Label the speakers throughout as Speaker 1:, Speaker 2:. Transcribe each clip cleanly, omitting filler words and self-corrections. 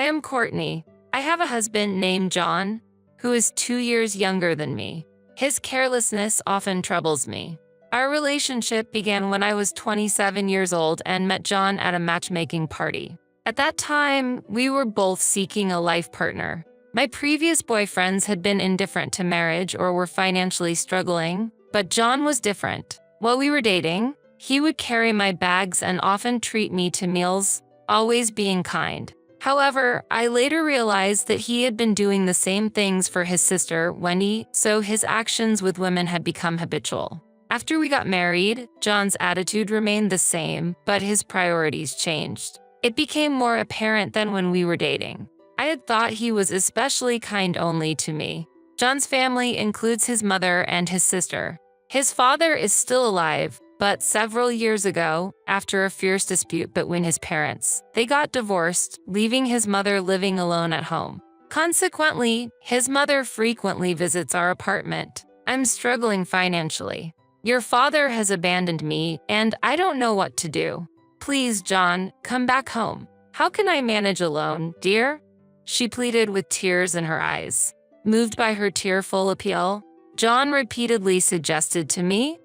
Speaker 1: am Courtney. I have a husband named John, who is 2 years younger than me. His carelessness often troubles me. Our relationship began when I was 27 years old and met John at a matchmaking party. At that time, we were both seeking a life partner. My previous boyfriends had been indifferent to marriage or were financially struggling, but John was different. While we were dating, he would carry my bags and often treat me to meals, always being kind. However, I later realized that he had been doing the same things for his sister, Wendy, so his actions with women had become habitual. After we got married, John's attitude remained the same, but his priorities changed. It became more apparent than when we were dating. I had thought he was especially kind only to me. John's family includes his mother and his sister. His father is still alive, but several years ago, after a fierce dispute between his parents, they got divorced, leaving his mother living alone at home. Consequently, his mother frequently visits our apartment. I'm struggling financially. Your father has abandoned me, and I don't know what to do. Please, John, come back home. How can I manage alone, dear? She pleaded with tears in her eyes. Moved by her tearful appeal, John repeatedly suggested to me,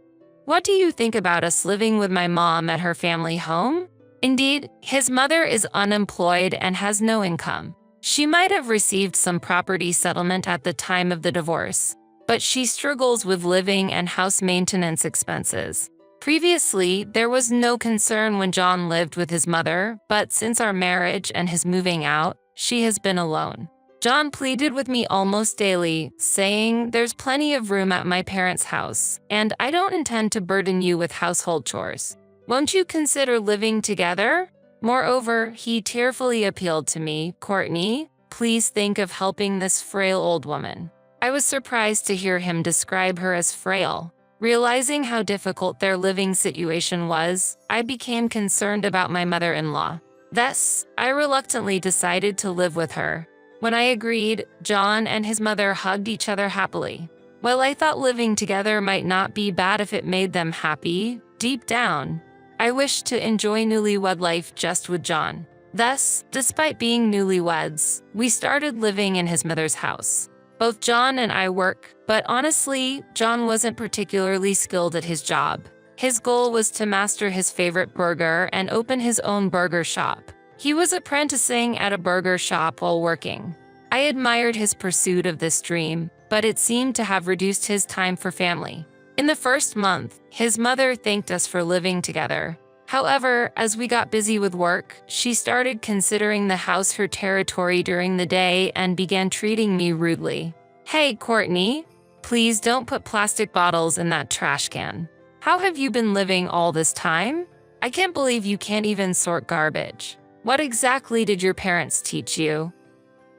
Speaker 1: "What do you think about us living with my mom at her family home?" Indeed, his mother is unemployed and has no income. She might have received some property settlement at the time of the divorce, but she struggles with living and house maintenance expenses. Previously, there was no concern when John lived with his mother, but since our marriage and his moving out, she has been alone. John pleaded with me almost daily, saying, "There's plenty of room at my parents' house, and I don't intend to burden you with household chores. Won't you consider living together?" Moreover, he tearfully appealed to me, "Courtney, please think of helping this frail old woman." I was surprised to hear him describe her as frail. Realizing how difficult their living situation was, I became concerned about my mother-in-law. Thus, I reluctantly decided to live with her. When I agreed, John and his mother hugged each other happily. While I thought living together might not be bad if it made them happy, deep down, I wished to enjoy newlywed life just with John. Thus, despite being newlyweds, we started living in his mother's house. Both John and I work, but honestly, John wasn't particularly skilled at his job. His goal was to master his favorite burger and open his own burger shop. He was apprenticing at a burger shop while working. I admired his pursuit of this dream, but it seemed to have reduced his time for family. In the first month, his mother thanked us for living together. However, as we got busy with work, she started considering the house her territory during the day and began treating me rudely. "Hey, Courtney, please don't put plastic bottles in that trash can. How have you been living all this time? I can't believe you can't even sort garbage. What exactly did your parents teach you?"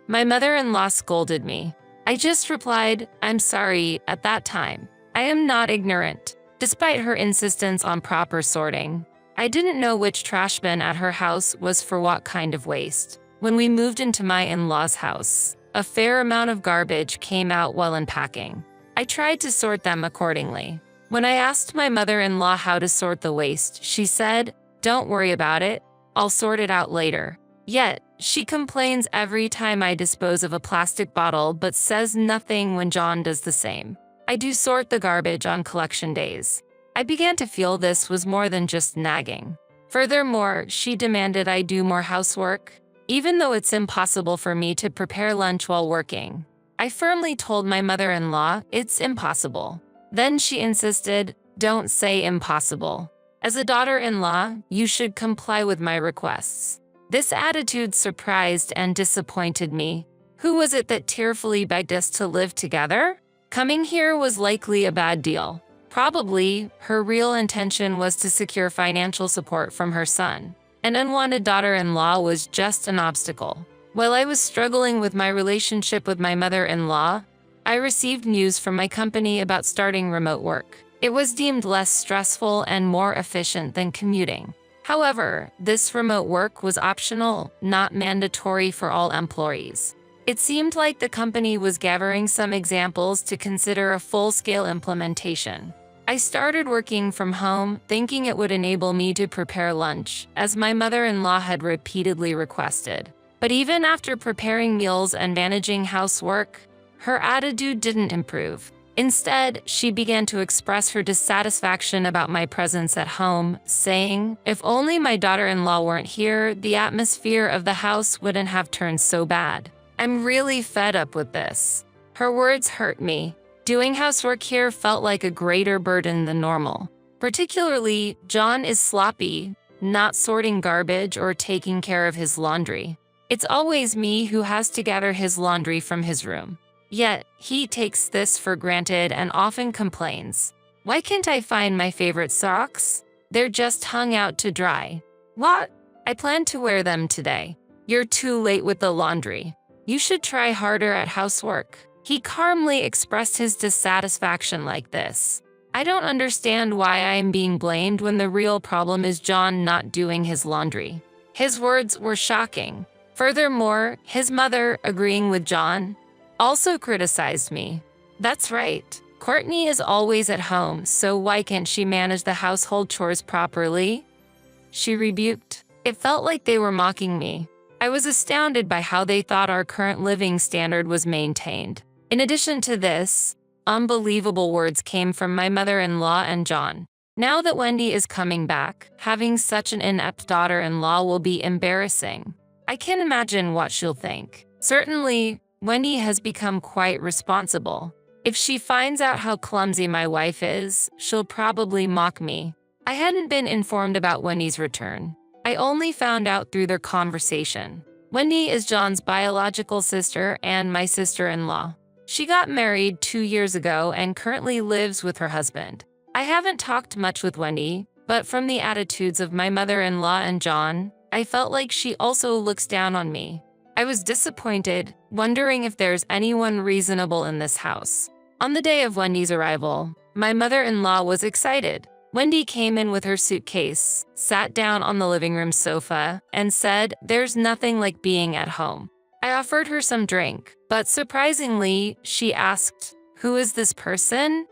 Speaker 1: My mother-in-law scolded me. I just replied, "I'm sorry," at that time. I am not ignorant. Despite her insistence on proper sorting, I didn't know which trash bin at her house was for what kind of waste. When we moved into my in-laws' house, a fair amount of garbage came out while unpacking. I tried to sort them accordingly. When I asked my mother-in-law how to sort the waste, she said, "Don't worry about it. I'll sort it out later." Yet, she complains every time I dispose of a plastic bottle but says nothing when John does the same. I do sort the garbage on collection days. I began to feel this was more than just nagging. Furthermore, she demanded I do more housework, even though it's impossible for me to prepare lunch while working. I firmly told my mother-in-law it's impossible. Then she insisted, "Don't say impossible. As a daughter-in-law, you should comply with my requests." This attitude surprised and disappointed me. Who was it that tearfully begged us to live together? Coming here was likely a bad deal. Probably, her real intention was to secure financial support from her son. An unwanted daughter-in-law was just an obstacle. While I was struggling with my relationship with my mother-in-law, I received news from my company about starting remote work. It was deemed less stressful and more efficient than commuting. However, this remote work was optional, not mandatory for all employees. It seemed like the company was gathering some examples to consider a full-scale implementation. I started working from home, thinking it would enable me to prepare lunch, as my mother-in-law had repeatedly requested. But even after preparing meals and managing housework, her attitude didn't improve. Instead, she began to express her dissatisfaction about my presence at home, saying, "If only my daughter-in-law weren't here, the atmosphere of the house wouldn't have turned so bad. I'm really fed up with this." Her words hurt me. Doing housework here felt like a greater burden than normal. Particularly, John is sloppy, not sorting garbage or taking care of his laundry. It's always me who has to gather his laundry from his room. Yet, he takes this for granted and often complains. "Why can't I find my favorite socks? They're just hung out to dry." "What? I plan to wear them today." "You're too late with the laundry. You should try harder at housework." He calmly expressed his dissatisfaction like this. I don't understand why I am being blamed when the real problem is John not doing his laundry. His words were shocking. Furthermore, his mother, agreeing with John, also criticized me. "That's right. Courtney is always at home, so why can't she manage the household chores properly?" she rebuked. It felt like they were mocking me. I was astounded by how they thought our current living standard was maintained. In addition to this, unbelievable words came from my mother-in-law and John. Now that Wendy is coming back, having such an inept daughter-in-law will be embarrassing. I can't imagine what she'll think. Certainly, Wendy has become quite responsible. If she finds out how clumsy my wife is, she'll probably mock me. I hadn't been informed about Wendy's return. I only found out through their conversation. Wendy is John's biological sister and my sister-in-law. She got married 2 years ago and currently lives with her husband. I haven't talked much with Wendy, but from the attitudes of my mother-in-law and John, I felt like she also looks down on me. I was disappointed, wondering if there's anyone reasonable in this house. On the day of Wendy's arrival, my mother-in-law was excited. Wendy came in with her suitcase, sat down on the living room sofa, and said, "There's nothing like being at home." I offered her some drink, but surprisingly, she asked, "Who is this person?"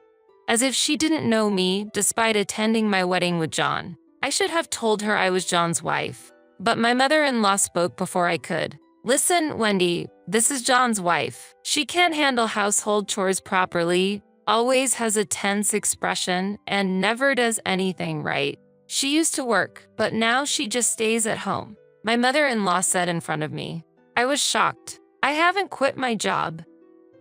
Speaker 1: As if she didn't know me despite attending my wedding with John. I should have told her I was John's wife, but my mother-in-law spoke before I could. "Listen, Wendy, this is John's wife. She can't handle household chores properly, always has a tense expression, and never does anything right. She used to work, but now she just stays at home," my mother-in-law said in front of me. I was shocked. I haven't quit my job.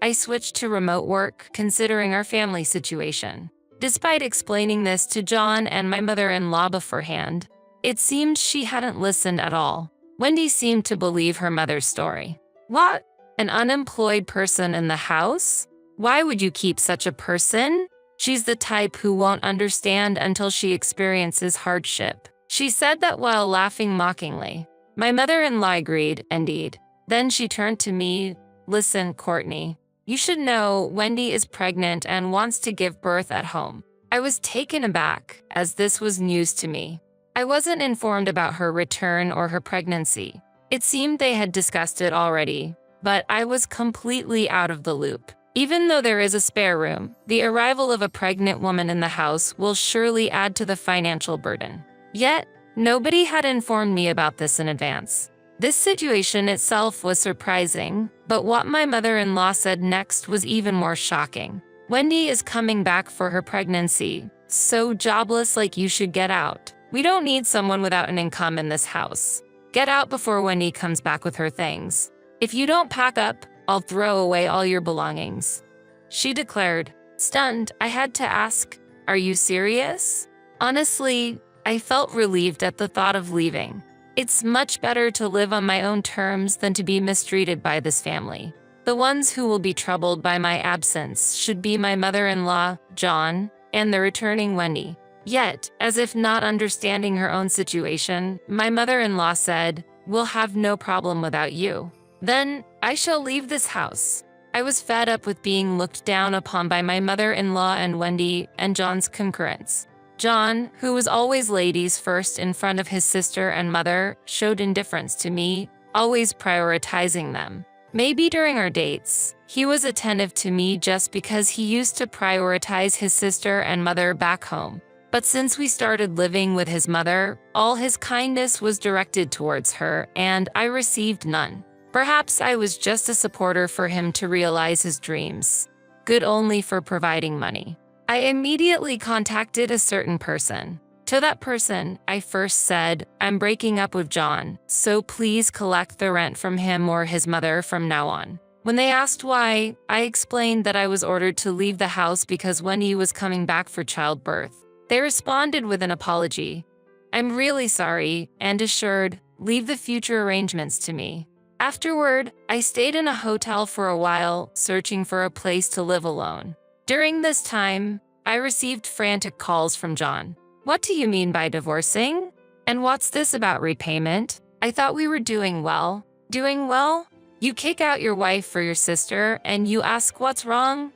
Speaker 1: I switched to remote work, considering our family situation. Despite explaining this to John and my mother-in-law beforehand, it seemed she hadn't listened at all. Wendy seemed to believe her mother's story. "What? An unemployed person in the house? Why would you keep such a person? She's the type who won't understand until she experiences hardship." She said that while laughing mockingly. My mother-in-law agreed, indeed. Then she turned to me. "Listen, Courtney, you should know Wendy is pregnant and wants to give birth at home." I was taken aback, as this was news to me. I wasn't informed about her return or her pregnancy. It seemed they had discussed it already, but I was completely out of the loop. Even though there is a spare room, the arrival of a pregnant woman in the house will surely add to the financial burden. Yet, nobody had informed me about this in advance. This situation itself was surprising, but what my mother-in-law said next was even more shocking. "Wendy is coming back for her pregnancy, so jobless like you should get out. We don't need someone without an income in this house. Get out before Wendy comes back with her things. If you don't pack up, I'll throw away all your belongings," she declared. Stunned, I had to ask, "Are you serious?" Honestly, I felt relieved at the thought of leaving. It's much better to live on my own terms than to be mistreated by this family. The ones who will be troubled by my absence should be my mother-in-law, John, and the returning Wendy. Yet, as if not understanding her own situation, my mother-in-law said, "We'll have no problem without you. Then, I shall leave this house." I was fed up with being looked down upon by my mother-in-law and Wendy and John's concurrence. John, who was always ladies first in front of his sister and mother, showed indifference to me, always prioritizing them. Maybe during our dates, he was attentive to me just because he used to prioritize his sister and mother back home. But since we started living with his mother, all his kindness was directed towards her, and I received none. Perhaps I was just a supporter for him to realize his dreams, good only for providing money. I immediately contacted a certain person. To that person, I first said, "I'm breaking up with John, so please collect the rent from him or his mother from now on." When they asked why, I explained that I was ordered to leave the house because Wendy was coming back for childbirth. They responded with an apology. "I'm really sorry," and assured, "leave the future arrangements to me." Afterward, I stayed in a hotel for a while, searching for a place to live alone. During this time, I received frantic calls from John. "What do you mean by divorcing? And what's this about repayment? I thought we were doing well." "Doing well? You kick out your wife for your sister, and you ask what's wrong?"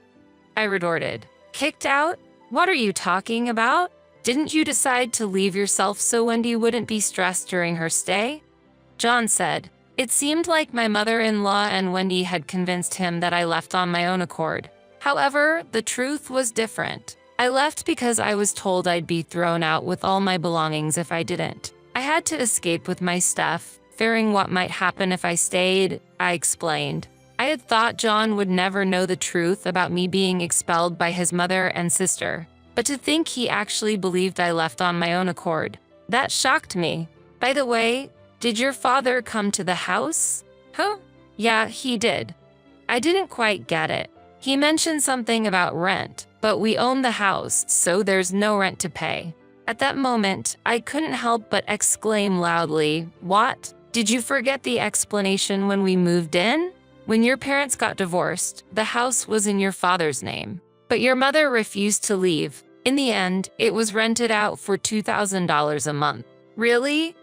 Speaker 1: I retorted. "Kicked out? What are you talking about? Didn't you decide to leave yourself so Wendy wouldn't be stressed during her stay?" John said, "It seemed like my mother-in-law and Wendy had convinced him that I left on my own accord. However, the truth was different. I left because I was told I'd be thrown out with all my belongings if I didn't. I had to escape with my stuff, fearing what might happen if I stayed," I explained. I had thought John would never know the truth about me being expelled by his mother and sister, but to think he actually believed I left on my own accord, that shocked me. "By the way, did your father come to the house?" "Huh? Yeah, he did." I didn't quite get it. He mentioned something about rent, but we own the house, so there's no rent to pay. At that moment, I couldn't help but exclaim loudly, "What? Did you forget the explanation when we moved in? When your parents got divorced, the house was in your father's name. But your mother refused to leave. In the end, it was rented out for $2,000 a month." "Really?"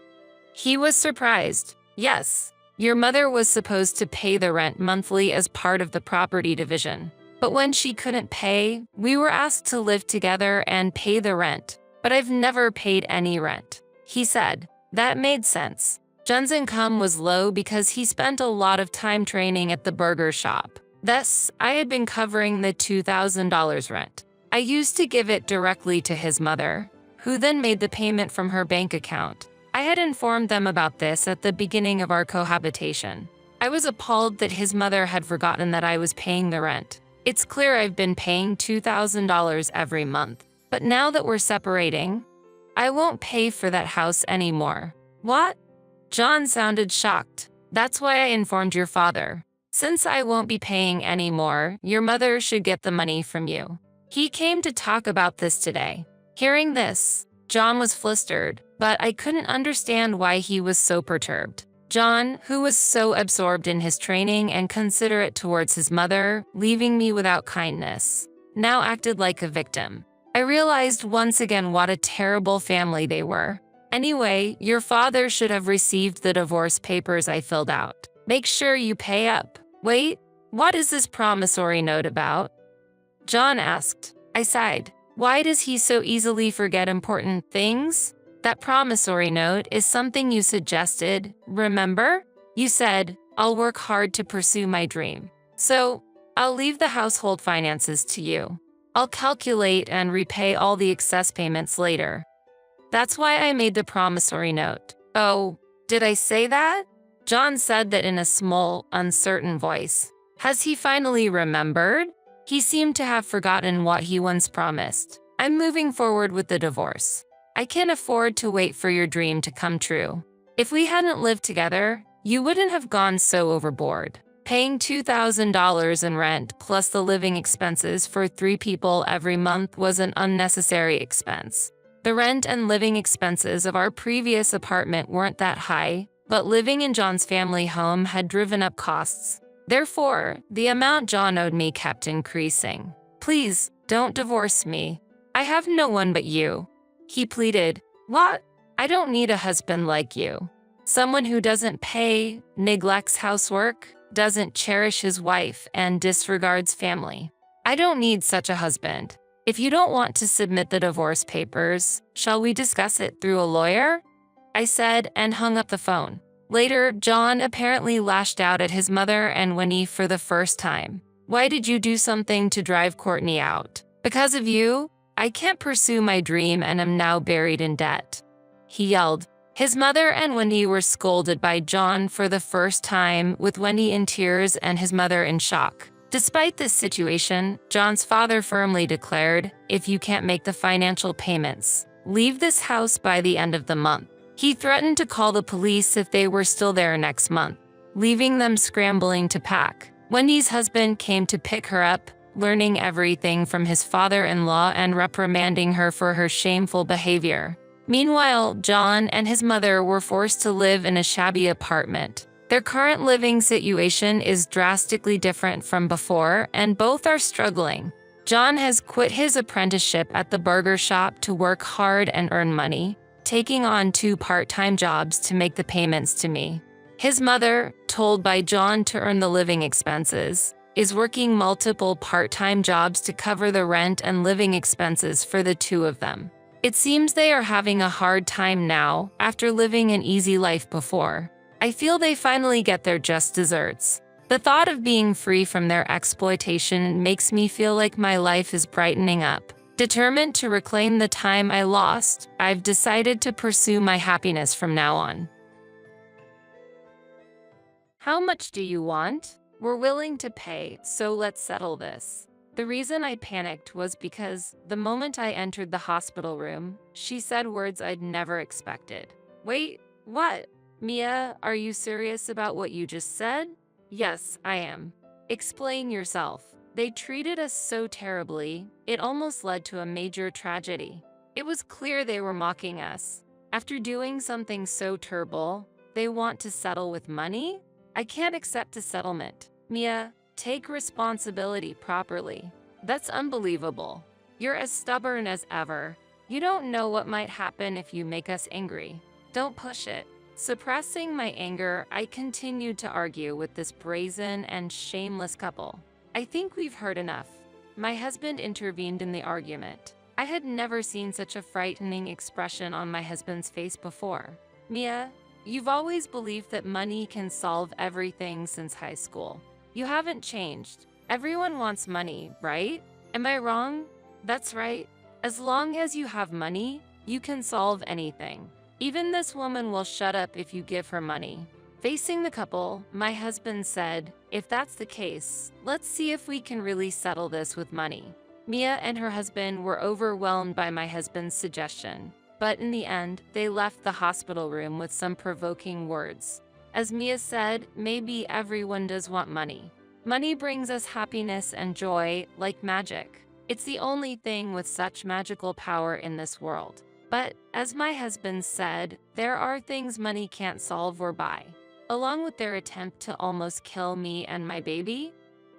Speaker 1: He was surprised. "Yes. Your mother was supposed to pay the rent monthly as part of the property division. But when she couldn't pay, we were asked to live together and pay the rent. But I've never paid any rent." He said. That made sense. John's income was low because he spent a lot of time training at the burger shop. Thus, I had been covering the $2,000 rent. I used to give it directly to his mother, who then made the payment from her bank account. I had informed them about this at the beginning of our cohabitation. I was appalled that his mother had forgotten that I was paying the rent. It's clear I've been paying $2,000 every month. But now that we're separating, I won't pay for that house anymore. "What?" John sounded shocked. "That's why I informed your father. Since I won't be paying anymore, your mother should get the money from you. He came to talk about this today." Hearing this, John was flustered, but I couldn't understand why he was so perturbed. John, who was so absorbed in his training and considerate towards his mother, leaving me without kindness, now acted like a victim. I realized once again what a terrible family they were. "Anyway, your father should have received the divorce papers I filled out. Make sure you pay up." "Wait, what is this promissory note about?" John asked. I sighed. Why does he so easily forget important things? "That promissory note is something you suggested, remember? You said, 'I'll work hard to pursue my dream. So, I'll leave the household finances to you. I'll calculate and repay all the excess payments later.' That's why I made the promissory note." "Oh, did I say that?" John said that in a small, uncertain voice. Has he finally remembered? He seemed to have forgotten what he once promised. "I'm moving forward with the divorce. I can't afford to wait for your dream to come true. If we hadn't lived together, you wouldn't have gone so overboard. Paying $2,000 in rent plus the living expenses for 3 people every month was an unnecessary expense. The rent and living expenses of our previous apartment weren't that high, but living in John's family home had driven up costs. Therefore, the amount John owed me kept increasing. "Please, don't divorce me. I have no one but you," he pleaded. "What? I don't need a husband like you. Someone who doesn't pay, neglects housework, doesn't cherish his wife, and disregards family. I don't need such a husband. If you don't want to submit the divorce papers, shall we discuss it through a lawyer?" I said and hung up the phone. Later, John apparently lashed out at his mother and Winnie for the first time. "Why did you do something to drive Courtney out? Because of you? I can't pursue my dream and am now buried in debt," he yelled. His mother and Wendy were scolded by John for the first time, with Wendy in tears and his mother in shock. Despite this situation, John's father firmly declared, "If you can't make the financial payments, leave this house by the end of the month." He threatened to call the police if they were still there next month, leaving them scrambling to pack. Wendy's husband came to pick her up, learning everything from his father-in-law and reprimanding her for her shameful behavior. Meanwhile, John and his mother were forced to live in a shabby apartment. Their current living situation is drastically different from before, and both are struggling. John has quit his apprenticeship at the burger shop to work hard and earn money, taking on 2 part-time jobs to make the payments to me. His mother, told by John to earn the living expenses, is working multiple part-time jobs to cover the rent and living expenses for the 2 of them. It seems they are having a hard time now after living an easy life before. I feel they finally get their just desserts. The thought of being free from their exploitation makes me feel like my life is brightening up. Determined to reclaim the time I lost, I've decided to pursue my happiness from now on. How much do you want? We're willing to pay, so let's settle this. The reason I panicked was because the moment I entered the hospital room, she said words I'd never expected. "Wait, what? Mia, are you serious about what you just said?" "Yes, I am." "Explain yourself." They treated us so terribly, it almost led to a major tragedy. It was clear they were mocking us. After doing something so terrible, they want to settle with money? I can't accept a settlement. Mia, take responsibility properly. That's unbelievable. You're as stubborn as ever. You don't know what might happen if you make us angry. Don't push it. Suppressing my anger, I continued to argue with this brazen and shameless couple. "I think we've heard enough." My husband intervened in the argument. I had never seen such a frightening expression on my husband's face before. "Mia, you've always believed that money can solve everything since high school. You haven't changed. Everyone wants money, right? Am I wrong?" "That's right. As long as you have money, you can solve anything. Even this woman will shut up if you give her money." Facing the couple, my husband said, "If that's the case, let's see if we can really settle this with money." Mia and her husband were overwhelmed by my husband's suggestion, but in the end, they left the hospital room with some provoking words. As Mia said, maybe everyone does want money. Money brings us happiness and joy like magic. It's the only thing with such magical power in this world. But, as my husband said, there are things money can't solve or buy. Along with their attempt to almost kill me and my baby,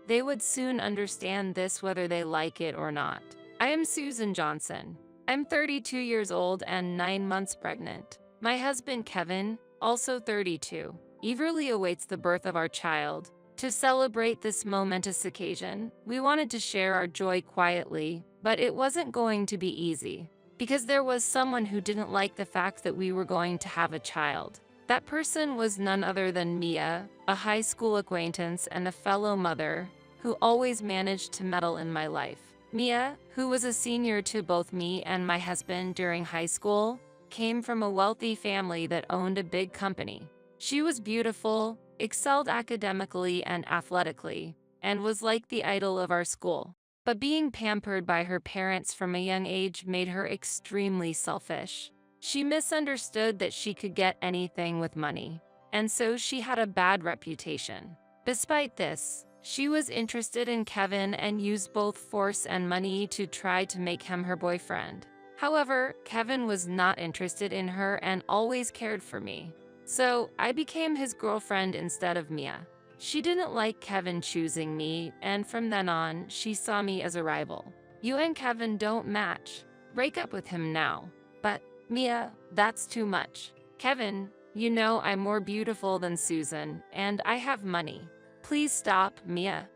Speaker 1: they would soon understand this whether they like it or not. I am Susan Johnson. I'm 32 years old and 9 months pregnant. My husband, Kevin, also 32, eagerly awaits the birth of our child. To celebrate this momentous occasion, we wanted to share our joy quietly, but it wasn't going to be easy, because there was someone who didn't like the fact that we were going to have a child. That person was none other than Mia, a high school acquaintance and a fellow mother who always managed to meddle in my life. Mia, who was a senior to both me and my husband during high school, came from a wealthy family that owned a big company. She was beautiful, excelled academically and athletically, and was like the idol of our school. But being pampered by her parents from a young age made her extremely selfish. She misunderstood that she could get anything with money, and so she had a bad reputation. Despite this, she was interested in Kevin and used both force and money to try to make him her boyfriend. However, Kevin was not interested in her and always cared for me. So I became his girlfriend instead of Mia. She didn't like Kevin choosing me, and from then on, she saw me as a rival. "You and Kevin don't match. Break up with him now." "But, Mia, that's too much." "Kevin, you know I'm more beautiful than Susan, and I have money. Please stop, Mia.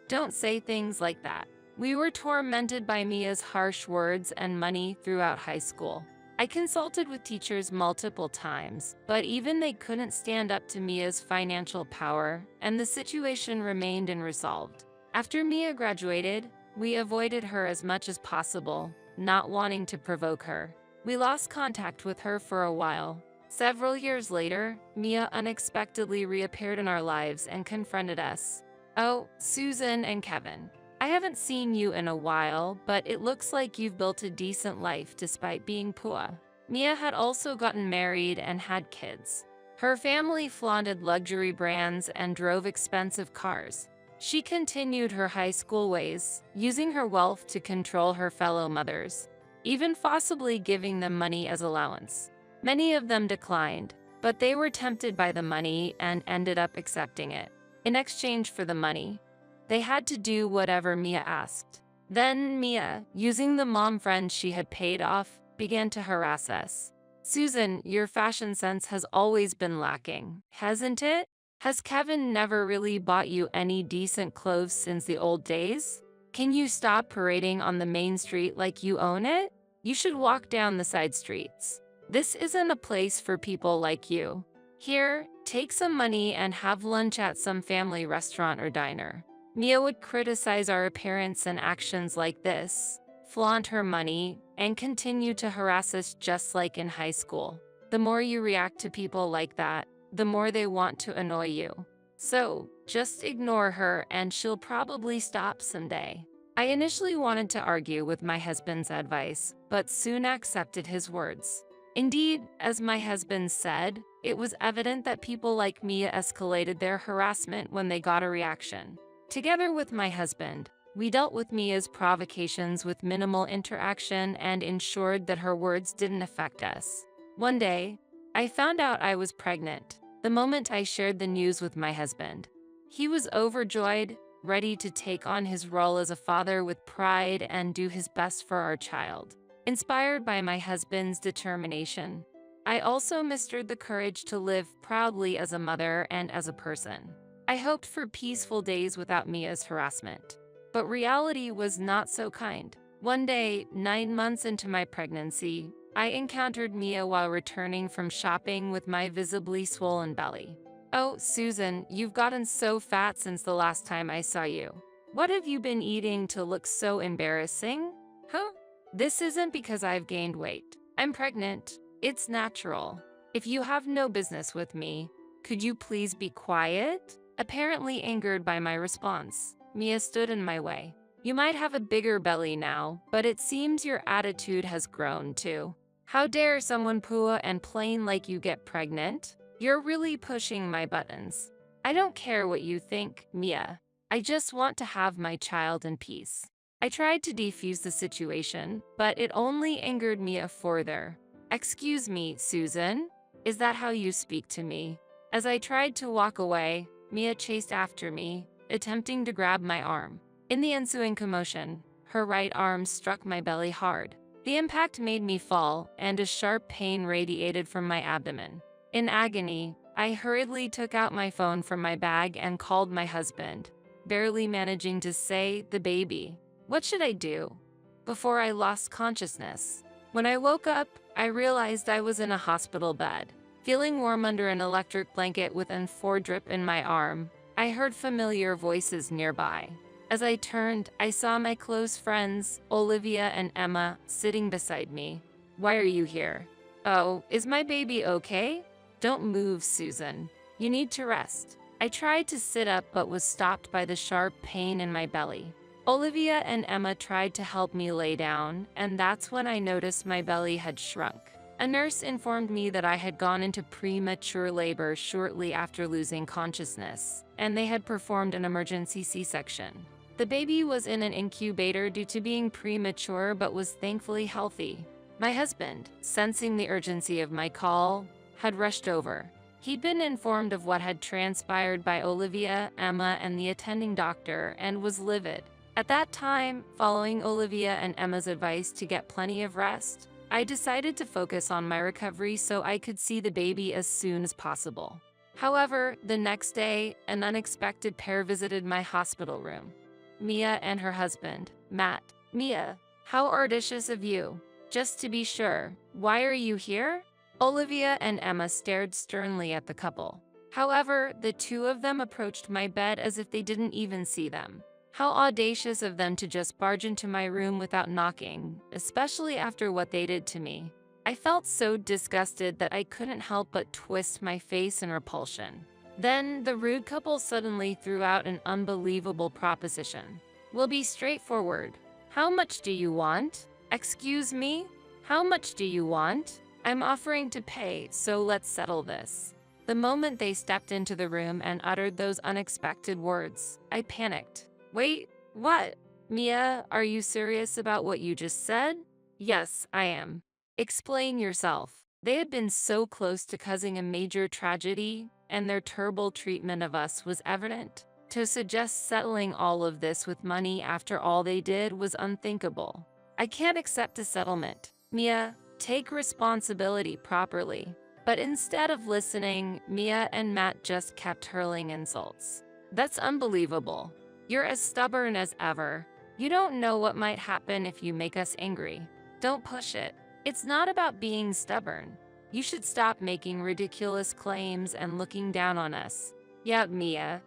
Speaker 1: Don't say things like that." We were tormented by Mia's harsh words and money throughout high school. I consulted with teachers multiple times, but even they couldn't stand up to Mia's financial power, and the situation remained unresolved. After Mia graduated, we avoided her as much as possible, not wanting to provoke her. We lost contact with her for a while. Several years later, Mia unexpectedly reappeared in our lives and confronted us. "Oh, Susan and Kevin. I haven't seen you in a while, but it looks like you've built a decent life despite being poor." Mia had also gotten married and had kids. Her family flaunted luxury brands and drove expensive cars. She continued her high school ways, using her wealth to control her fellow mothers, even possibly giving them money as allowance. Many of them declined, but they were tempted by the money and ended up accepting it. In exchange for the money, they had to do whatever Mia asked. Then Mia, using the mom friend she had paid off, began to harass us. "Susan, your fashion sense has always been lacking, hasn't it? Has Kevin never really bought you any decent clothes since the old days? Can you stop parading on the main street like you own it? You should walk down the side streets. This isn't a place for people like you. Here, take some money and have lunch at some family restaurant or diner." Mia would criticize our appearance and actions like this, flaunt her money, and continue to harass us just like in high school. The more you react to people like that, the more they want to annoy you. So, just ignore her and she'll probably stop someday. I initially wanted to argue with my husband's advice, but soon accepted his words. Indeed, as my husband said, it was evident that people like Mia escalated their harassment when they got a reaction. Together with my husband, we dealt with Mia's provocations with minimal interaction and ensured that her words didn't affect us. One day, I found out I was pregnant the moment I shared the news with my husband. He was overjoyed, ready to take on his role as a father with pride and do his best for our child. Inspired by my husband's determination, I also mustered the courage to live proudly as a mother and as a person. I hoped for peaceful days without Mia's harassment. But reality was not so kind. One day, 9 months into my pregnancy, I encountered Mia while returning from shopping with my visibly swollen belly. "Oh, Susan, you've gotten so fat since the last time I saw you. What have you been eating to look so embarrassing?" "Huh? This isn't because I've gained weight. I'm pregnant. It's natural. If you have no business with me, could you please be quiet?" Apparently angered by my response, Mia stood in my way. "You might have a bigger belly now, but it seems your attitude has grown too. How dare someone poor and plain like you get pregnant? You're really pushing my buttons. I don't care what you think, Mia. I just want to have my child in peace." I tried to defuse the situation, but it only angered Mia further. "Excuse me, Susan? Is that how you speak to me?" As I tried to walk away, Mia chased after me, attempting to grab my arm. In the ensuing commotion, her right arm struck my belly hard. The impact made me fall, and a sharp pain radiated from my abdomen. In agony, I hurriedly took out my phone from my bag and called my husband, barely managing to say, "The baby. What should I do?" before I lost consciousness. When I woke up, I realized I was in a hospital bed. Feeling warm under an electric blanket with N4 drip in my arm, I heard familiar voices nearby. As I turned, I saw my close friends, Olivia and Emma, sitting beside me. "Why are you here?" "Oh, is my baby okay?" "Don't move, Susan. You need to rest." I tried to sit up but was stopped by the sharp pain in my belly. Olivia and Emma tried to help me lay down, and that's when I noticed my belly had shrunk. A nurse informed me that I had gone into premature labor shortly after losing consciousness, and they had performed an emergency C-section. The baby was in an incubator due to being premature but was thankfully healthy. My husband, sensing the urgency of my call, had rushed over. He'd been informed of what had transpired by Olivia, Emma, and the attending doctor and was livid. At that time, following Olivia and Emma's advice to get plenty of rest, I decided to focus on my recovery so I could see the baby as soon as possible. However, the next day, an unexpected pair visited my hospital room. Mia and her husband, Matt. "Mia, how audacious of you. Just to be sure, why are you here?" Olivia and Emma stared sternly at the couple. However, the two of them approached my bed as if they didn't even see them. How audacious of them to just barge into my room without knocking, especially after what they did to me. I felt so disgusted that I couldn't help but twist my face in repulsion. Then, the rude couple suddenly threw out an unbelievable proposition. "We'll be straightforward. How much do you want?" "Excuse me? How much do you want?" "I'm offering to pay, so let's settle this." The moment they stepped into the room and uttered those unexpected words, I panicked. "Wait, what? Mia, are you serious about what you just said?" "Yes, I am." "Explain yourself." They had been so close to causing a major tragedy, and their terrible treatment of us was evident. To suggest settling all of this with money after all they did was unthinkable. "I can't accept a settlement. Mia, take responsibility properly." But instead of listening, Mia and Matt just kept hurling insults. "That's unbelievable. You're as stubborn as ever. You don't know what might happen if you make us angry. Don't push it. It's not about being stubborn. You should stop making ridiculous claims and looking down on us." "Yeah, Mia.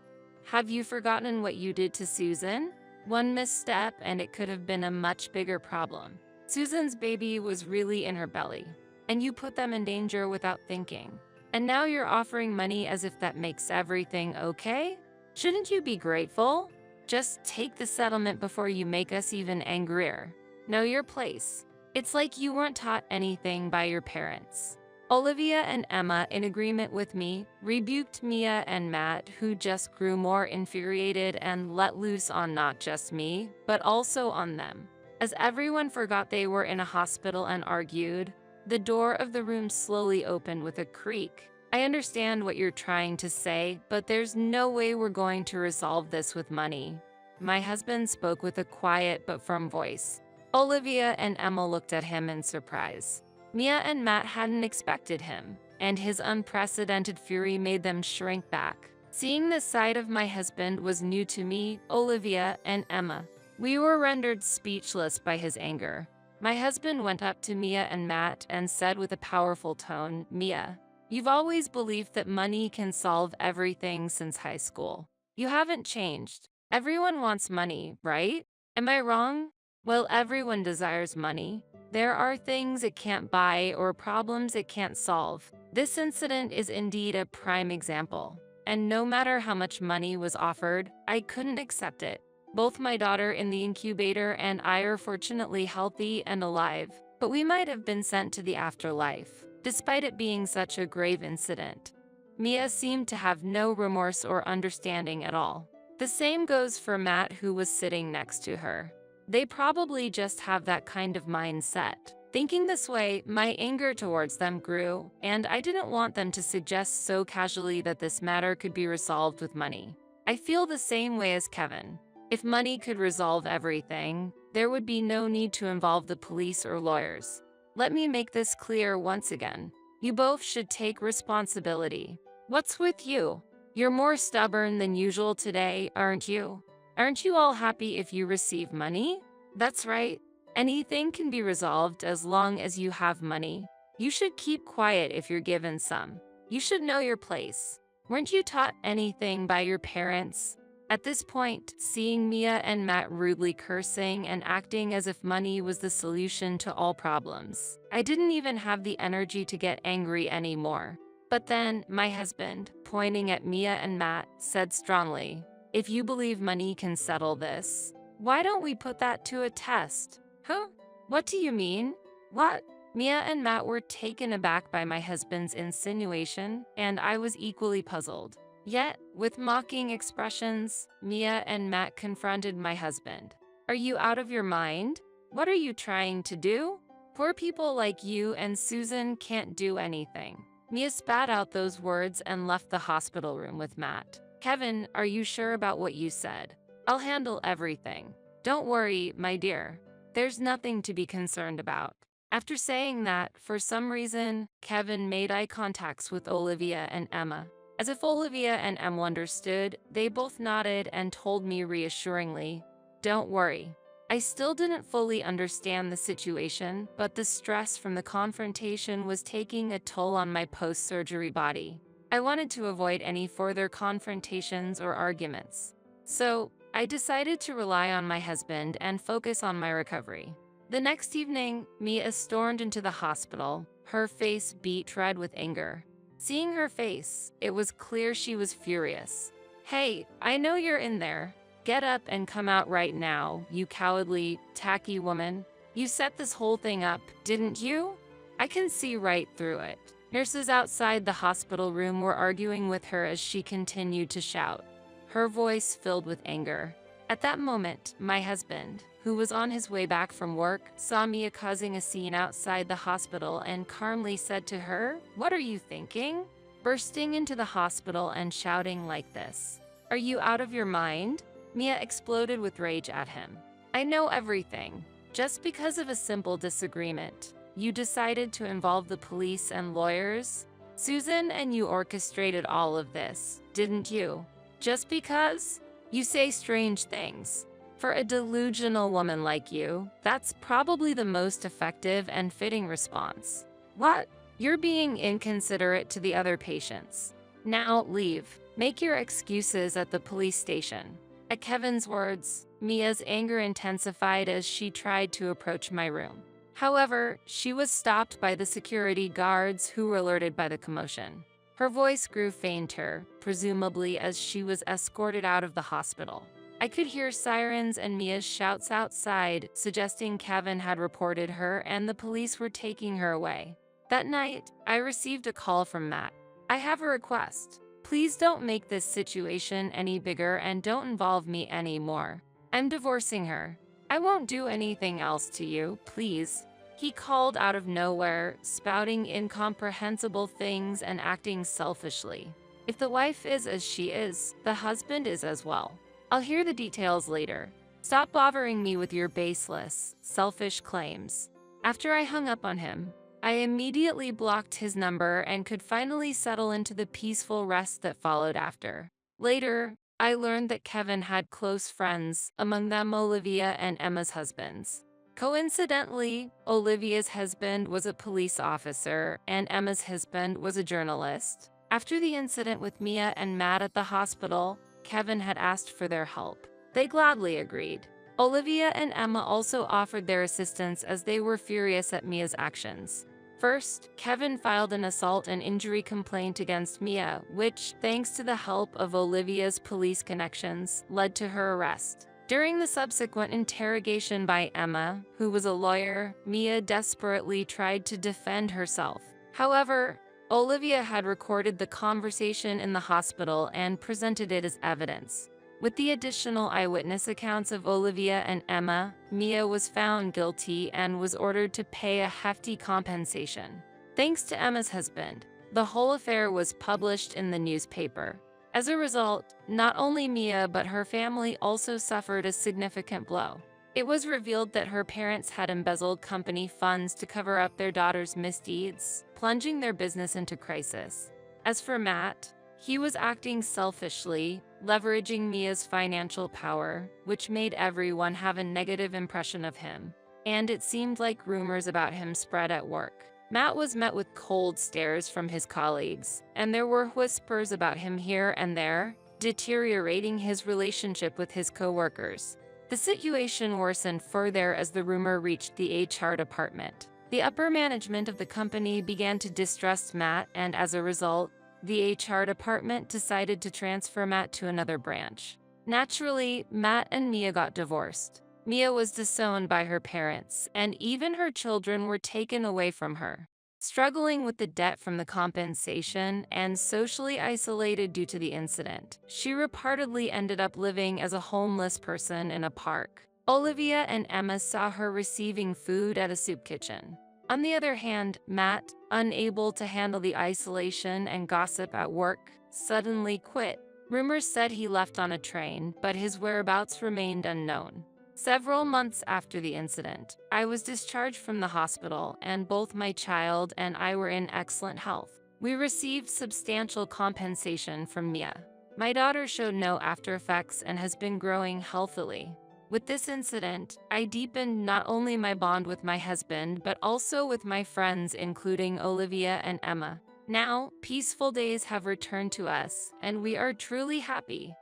Speaker 1: Have you forgotten what you did to Susan? One misstep and it could have been a much bigger problem. Susan's baby was really in her belly, and you put them in danger without thinking. And now you're offering money as if that makes everything okay? Shouldn't you be grateful? Just take the settlement before you make us even angrier. Know your place. It's like you weren't taught anything by your parents." Olivia and Emma, in agreement with me, rebuked Mia and Matt, who just grew more infuriated and let loose on not just me, but also on them. As everyone forgot they were in a hospital and argued, the door of the room slowly opened with a creak. "I understand what you're trying to say, but there's no way we're going to resolve this with money." My husband spoke with a quiet but firm voice. Olivia and Emma looked at him in surprise. Mia and Matt hadn't expected him, and his unprecedented fury made them shrink back. Seeing this side of my husband was new to me, Olivia, and Emma. We were rendered speechless by his anger. My husband went up to Mia and Matt and said with a powerful tone, "Mia, you've always believed that money can solve everything since high school. You haven't changed. Everyone wants money, right? Am I wrong? Well, everyone desires money. There are things it can't buy or problems it can't solve. This incident is indeed a prime example. And no matter how much money was offered, I couldn't accept it. Both my daughter in the incubator and I are fortunately healthy and alive, but we might have been sent to the afterlife, despite it being such a grave incident." Mia seemed to have no remorse or understanding at all. The same goes for Matt, who was sitting next to her. They probably just have that kind of mindset. Thinking this way, my anger towards them grew, and I didn't want them to suggest so casually that this matter could be resolved with money. I feel the same way as Kevin. If money could resolve everything, there would be no need to involve the police or lawyers. Let me make this clear once again. You both should take responsibility. What's with you? You're more stubborn than usual today, aren't you? Aren't you all happy if you receive money? That's right. Anything can be resolved as long as you have money. You should keep quiet if you're given some. You should know your place. Weren't you taught anything by your parents? At this point, seeing Mia and Matt rudely cursing and acting as if money was the solution to all problems, I didn't even have the energy to get angry anymore. But then, my husband, pointing at Mia and Matt, said strongly, "If you believe money can settle this, why don't we put that to a test?" "Huh? What do you mean? What?" Mia and Matt were taken aback by my husband's insinuation, and I was equally puzzled. Yet, with mocking expressions, Mia and Matt confronted my husband. "Are you out of your mind? What are you trying to do? Poor people like you and Susan can't do anything." Mia spat out those words and left the hospital room with Matt. "Kevin, are you sure about what you said? I'll handle everything. Don't worry, my dear. There's nothing to be concerned about." After saying that, for some reason, Kevin made eye contacts with Olivia and Emma. As if Olivia and Emma understood, they both nodded and told me reassuringly, "Don't worry." I still didn't fully understand the situation, but the stress from the confrontation was taking a toll on my post-surgery body. I wanted to avoid any further confrontations or arguments. So, I decided to rely on my husband and focus on my recovery. The next evening, Mia stormed into the hospital, her face beet red with anger. Seeing her face, it was clear she was furious. "Hey, I know you're in there. Get up and come out right now, you cowardly, tacky woman. You set this whole thing up, didn't you? I can see right through it." Nurses outside the hospital room were arguing with her as she continued to shout, her voice filled with anger. At that moment, my husband, who was on his way back from work, saw Mia causing a scene outside the hospital and calmly said to her, "What are you thinking?" Bursting into the hospital and shouting like this, "Are you out of your mind?" Mia exploded with rage at him. "I know everything. Just because of a simple disagreement, you decided to involve the police and lawyers? Susan and you orchestrated all of this, didn't you? Just because? You say strange things. For a delusional woman like you, that's probably the most effective and fitting response. What? You're being inconsiderate to the other patients. Now leave. Make your excuses at the police station." At Kevin's words, Mia's anger intensified as she tried to approach my room. However, she was stopped by the security guards who were alerted by the commotion. Her voice grew fainter, presumably as she was escorted out of the hospital. I could hear sirens and Mia's shouts outside, suggesting Kevin had reported her and the police were taking her away. That night, I received a call from Matt. "I have a request. Please don't make this situation any bigger and don't involve me anymore. I'm divorcing her. I won't do anything else to you, please." He called out of nowhere, spouting incomprehensible things and acting selfishly. If the wife is as she is, the husband is as well. I'll hear the details later. Stop bothering me with your baseless, selfish claims. After I hung up on him, I immediately blocked his number and could finally settle into the peaceful rest that followed after. Later, I learned that Kevin had close friends, among them Olivia and Emma's husbands. Coincidentally, Olivia's husband was a police officer and Emma's husband was a journalist. After the incident with Mia and Matt at the hospital, Kevin had asked for their help. They gladly agreed. Olivia and Emma also offered their assistance as they were furious at Mia's actions. First, Kevin filed an assault and injury complaint against Mia, which, thanks to the help of Olivia's police connections, led to her arrest. During the subsequent interrogation by Emma, who was a lawyer, Mia desperately tried to defend herself. However, Olivia had recorded the conversation in the hospital and presented it as evidence. With the additional eyewitness accounts of Olivia and Emma, Mia was found guilty and was ordered to pay a hefty compensation. Thanks to Emma's husband, the whole affair was published in the newspaper. As a result, not only Mia but her family also suffered a significant blow. It was revealed that her parents had embezzled company funds to cover up their daughter's misdeeds, plunging their business into crisis. As for Matt, he was acting selfishly, leveraging Mia's financial power, which made everyone have a negative impression of him. And it seemed like rumors about him spread at work. Matt was met with cold stares from his colleagues, and there were whispers about him here and there, deteriorating his relationship with his co-workers. The situation worsened further as the rumor reached the HR department. The upper management of the company began to distrust Matt, and as a result, the HR department decided to transfer Matt to another branch. Naturally, Matt and Mia got divorced. Mia was disowned by her parents, and even her children were taken away from her. Struggling with the debt from the compensation and socially isolated due to the incident, she reportedly ended up living as a homeless person in a park. Olivia and Emma saw her receiving food at a soup kitchen. On the other hand, Matt, unable to handle the isolation and gossip at work, suddenly quit. Rumors said he left on a train, but his whereabouts remained unknown. Several months after the incident, I was discharged from the hospital, and both my child and I were in excellent health. We received substantial compensation from Mia. My daughter showed no after effects and has been growing healthily. With this incident, I deepened not only my bond with my husband, but also with my friends, including Olivia and Emma. Now, peaceful days have returned to us, and we are truly happy.